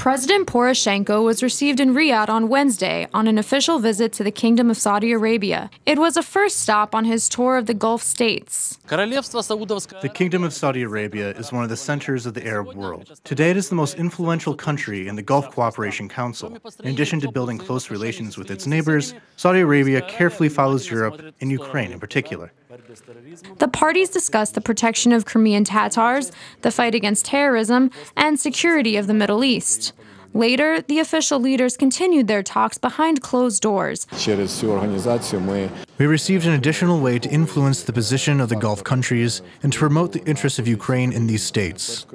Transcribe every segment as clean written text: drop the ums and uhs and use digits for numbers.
President Poroshenko was received in Riyadh on Wednesday on an official visit to the Kingdom of Saudi Arabia. It was a first stop on his tour of the Gulf states. The Kingdom of Saudi Arabia is one of the centers of the Arab world. Today it is the most influential country in the Gulf Cooperation Council. In addition to building close relations with its neighbors, Saudi Arabia carefully follows Europe and Ukraine in particular. The parties discussed the protection of Crimean Tatars, the fight against terrorism, and security of the Middle East. Later, the official leaders continued their talks behind closed doors. We received an additional way to influence the position of the Gulf countries and to promote the interests of Ukraine in these states.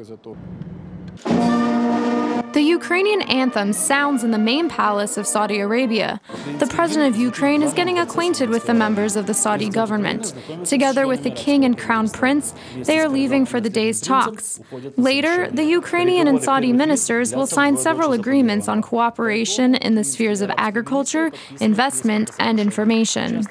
The Ukrainian anthem sounds in the main palace of Saudi Arabia. The president of Ukraine is getting acquainted with the members of the Saudi government. Together with the king and crown prince, they are leaving for the day's talks. Later, the Ukrainian and Saudi ministers will sign several agreements on cooperation in the spheres of agriculture, investment, and information.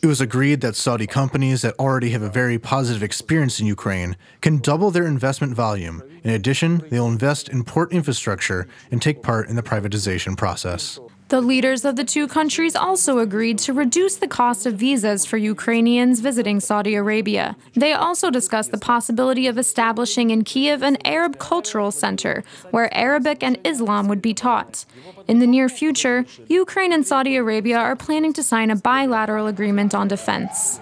It was agreed that Saudi companies that already have a very positive experience in Ukraine can double their investment volume. In addition, they will invest in port infrastructure and take part in the privatization process. The leaders of the two countries also agreed to reduce the cost of visas for Ukrainians visiting Saudi Arabia. They also discussed the possibility of establishing in Kyiv an Arab cultural center where Arabic and Islam would be taught. In the near future, Ukraine and Saudi Arabia are planning to sign a bilateral agreement on defense.